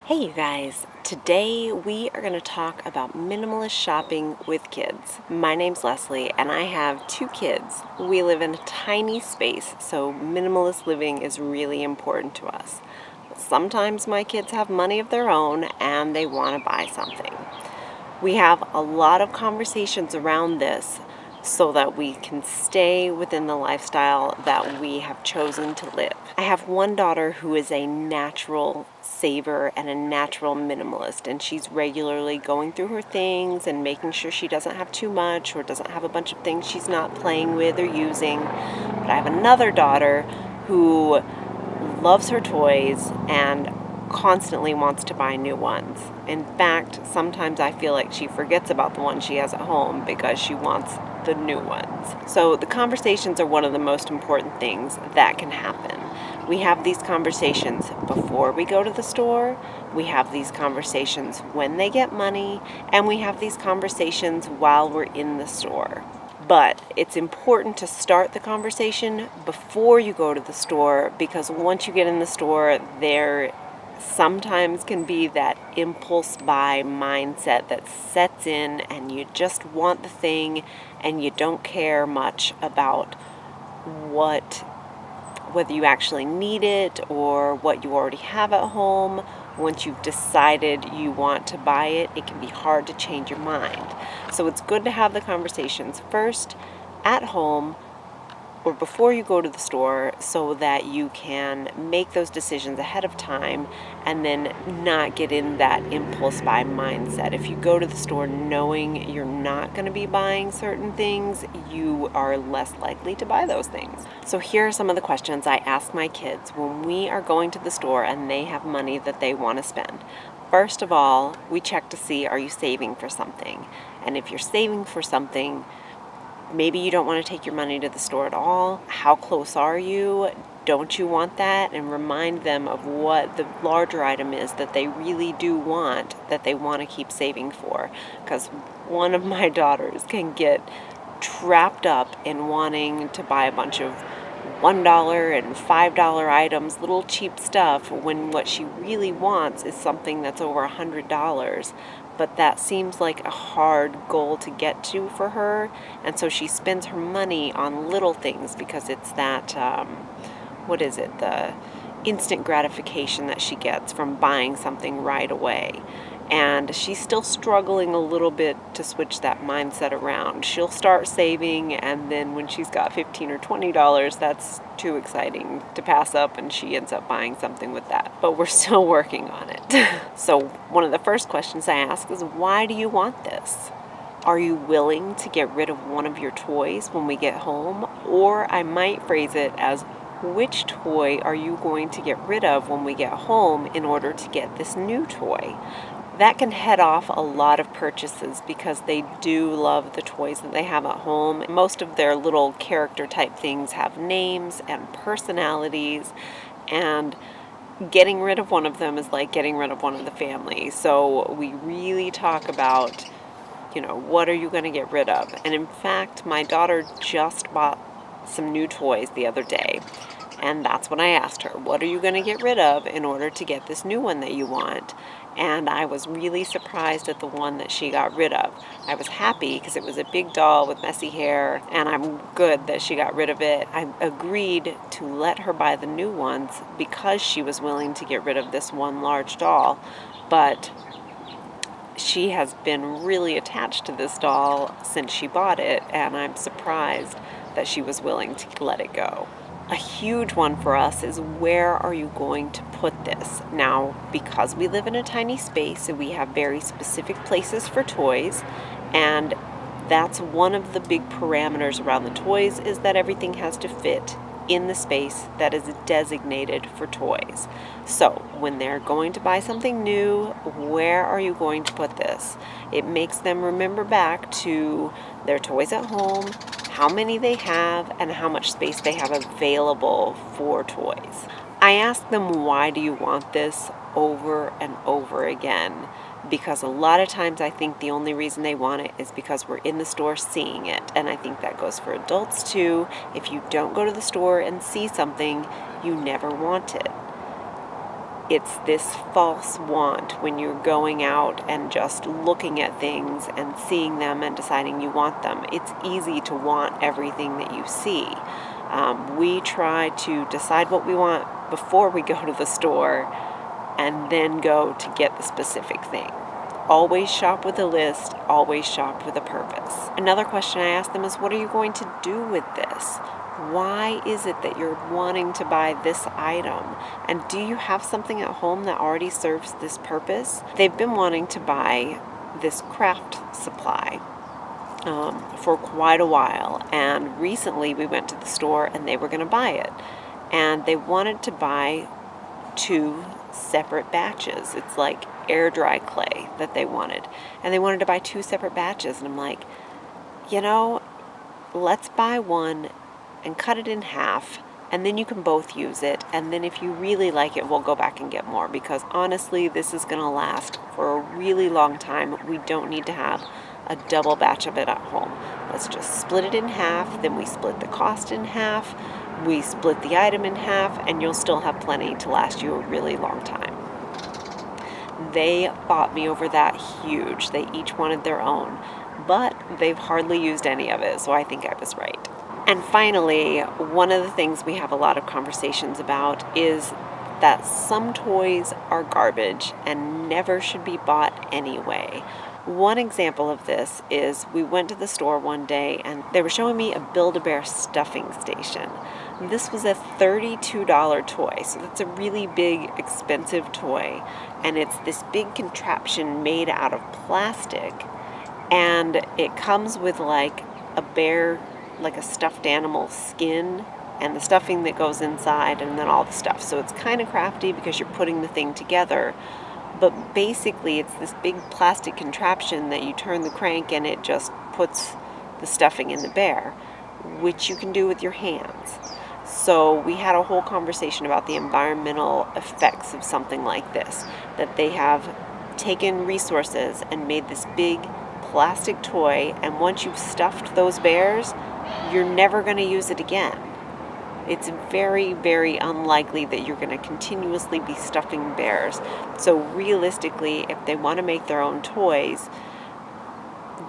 Hey you guys, today we are going to talk about minimalist shopping with kids. My name's Leslie and I have 2 kids. We live in a tiny space, so minimalist living is really important to us. Sometimes my kids have money of their own and they want to buy something. We have a lot of conversations around this so that we can stay within the lifestyle that we have chosen to live. I have one daughter who is a natural saver and a natural minimalist, and she's regularly going through her things and making sure she doesn't have too much or doesn't have a bunch of things she's not playing with or using. But I have another daughter who loves her toys and constantly wants to buy new ones. In fact, sometimes I feel like she forgets about the ones she has at home because she wants the new ones. So the conversations are one of the most important things that can happen. We have these conversations before we go to the store, we have these conversations when they get money, and we have these conversations while we're in the store. But it's important to start the conversation before you go to the store, because once you get in the store, there sometimes can be that impulse buy mindset that sets in and you just want the thing and you don't care much about whether you actually need it or what you already have at home. Once you've decided you want to buy it, it can be hard to change your mind. So it's good to have the conversations first at home or before you go to the store so that you can make those decisions ahead of time and then not get in that impulse buy mindset. If you go to the store knowing you're not going to be buying certain things, you are less likely to buy those things. So here are some of the questions I ask my kids when we are going to the store and they have money that they want to spend. First of all, we check to see, are you saving for something? And if you're saving for something, maybe you don't want to take your money to the store at all. How close are you? Don't you want that? And remind them of what the larger item is that they really do want, that they want to keep saving for. Because one of my daughters can get trapped up in wanting to buy a bunch of $1 and $5 items, little cheap stuff, when what she really wants is something that's over $100. But that seems like a hard goal to get to for her, and so she spends her money on little things because it's that, the instant gratification that she gets from buying something right away. And she's still struggling a little bit to switch that mindset around. She'll start saving, and then when she's got $15 or $20, that's too exciting to pass up, and she ends up buying something with that. But we're still working on it. So one of the first questions I ask is, why do you want this? Are you willing to get rid of one of your toys when we get home? Or I might phrase it as, which toy are you going to get rid of when we get home in order to get this new toy? That can head off a lot of purchases because they do love the toys that they have at home. Most of their little character type things have names and personalities, and getting rid of one of them is like getting rid of one of the family. So we really talk about, what are you going to get rid of? And in fact, my daughter just bought some new toys the other day. And that's when I asked her, what are you going to get rid of in order to get this new one that you want? And I was really surprised at the one that she got rid of. I was happy because it was a big doll with messy hair, and I'm good that she got rid of it. I agreed to let her buy the new ones because she was willing to get rid of this one large doll. But she has been really attached to this doll since she bought it, and I'm surprised that she was willing to let it go. A huge one for us is, where are you going to put this? Now, because we live in a tiny space and we have very specific places for toys, and that's one of the big parameters around the toys, is that everything has to fit in the space that is designated for toys. So when they're going to buy something new, where are you going to put this? It makes them remember back to their toys at home, how many they have, and how much space they have available for toys. I ask them, why do you want this, over and over again, because a lot of times I think the only reason they want it is because we're in the store seeing it. And I think that goes for adults too. If you don't go to the store and see something, you never want it. It's this false want when you're going out and just looking at things and seeing them and deciding you want them. It's easy to want everything that you see. We try to decide what we want before we go to the store and then go to get the specific thing. Always shop with a list, always shop with a purpose. Another question I ask them is, what are you going to do with this? Why is it that you're wanting to buy this item? And do you have something at home that already serves this purpose? They've been wanting to buy this craft supply for quite a while. And recently we went to the store and they were going to buy it. And they wanted to buy 2 separate batches. It's like air dry clay that they wanted. And they wanted to buy 2 separate batches. And I'm like, let's buy one and cut it in half, and then you can both use it, and then if you really like it, we'll go back and get more, because honestly, this is going to last for a really long time. We don't need to have a double batch of it at home. Let's just split it in half, then we split the cost in half, we split the item in half, and you'll still have plenty to last you a really long time. They fought me over that huge. They each wanted their own, but they've hardly used any of it, so I think I was right. And finally, one of the things we have a lot of conversations about is that some toys are garbage and never should be bought anyway. One example of this is we went to the store one day and they were showing me a Build-A-Bear stuffing station. This was a $32 toy, so that's a really big, expensive toy. And it's this big contraption made out of plastic, and it comes with like a bear, like a stuffed animal skin, and the stuffing that goes inside, and then all the stuff. So it's kind of crafty because you're putting the thing together, but basically it's this big plastic contraption that you turn the crank and it just puts the stuffing in the bear, which you can do with your hands. So we had a whole conversation about the environmental effects of something like this, that they have taken resources and made this big plastic toy, and once you've stuffed those bears, you're never going to use it again. It's very, very unlikely that you're going to continuously be stuffing bears. So realistically, if they want to make their own toys,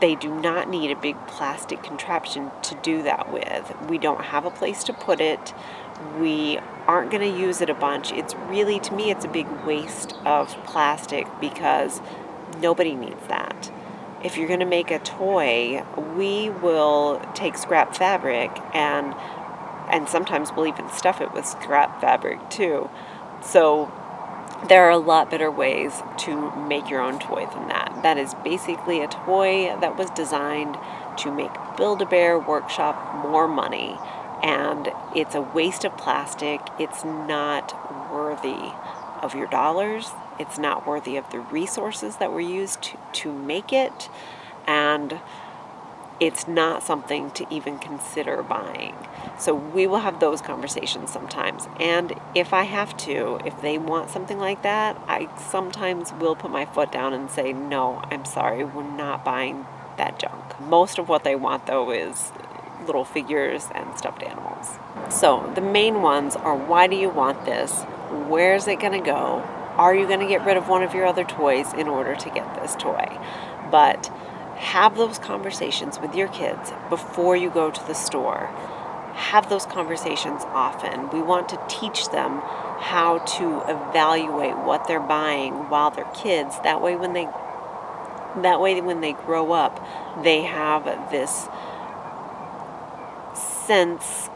they do not need a big plastic contraption to do that with. We don't have a place to put it. We aren't going to use it a bunch. It's really, to me, it's a big waste of plastic because nobody needs that. If you're going to make a toy, we will take scrap fabric and sometimes we'll even stuff it with scrap fabric too. So there are a lot better ways to make your own toy than that. That is basically a toy that was designed to make Build-A-Bear Workshop more money, and it's a waste of plastic. It's not worthy of your dollars. It's not worthy of the resources that were used to make it, and it's not something to even consider buying. So we will have those conversations sometimes. And if I have to, if they want something like that, I sometimes will put my foot down and say, no, I'm sorry, we're not buying that junk. Most of what they want, though, is little figures and stuffed animals. So the main ones are, why do you want this? Where's it going to go? Are you going to get rid of one of your other toys in order to get this toy? But have those conversations with your kids before you go to the store. Have those conversations often. We want to teach them how to evaluate what they're buying while they're kids. That way when they grow up, they have this sense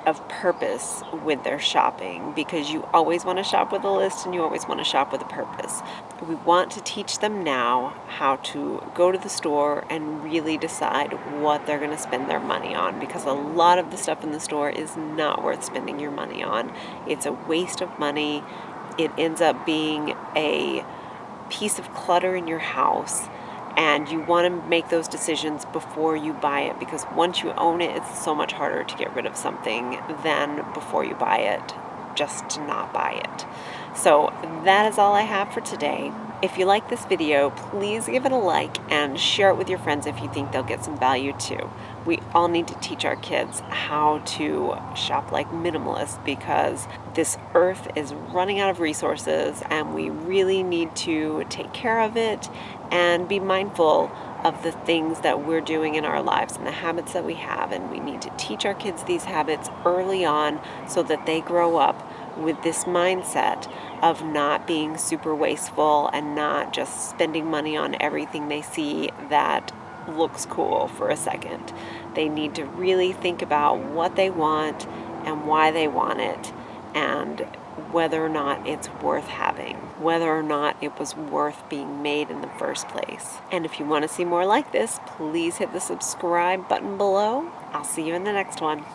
of purpose with their shopping, because you always want to shop with a list and you always want to shop with a purpose. We want to teach them now how to go to the store and really decide what they're going to spend their money on, because a lot of the stuff in the store is not worth spending your money on. It's a waste of money. It ends up being a piece of clutter in your house. And you want to make those decisions before you buy it, because once you own it, it's so much harder to get rid of something than before you buy it. just to not buy it. So that is all I have for today. If you like this video, please give it a like and share it with your friends if you think they'll get some value too. We all need to teach our kids how to shop like minimalists because this earth is running out of resources and we really need to take care of it and be mindful of the things that we're doing in our lives and the habits that we have. And we need to teach our kids these habits early on so that they grow up with this mindset of not being super wasteful and not just spending money on everything they see that looks cool for a second. They need to really think about what they want and why they want it and whether or not it's worth having, whether or not it was worth being made in the first place. And if you want to see more like this, please hit the subscribe button below. I'll see you in the next one.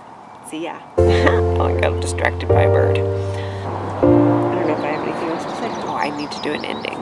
See ya. Oh, I got distracted by a bird. I don't know if I have anything else to say. Oh, I need to do an ending.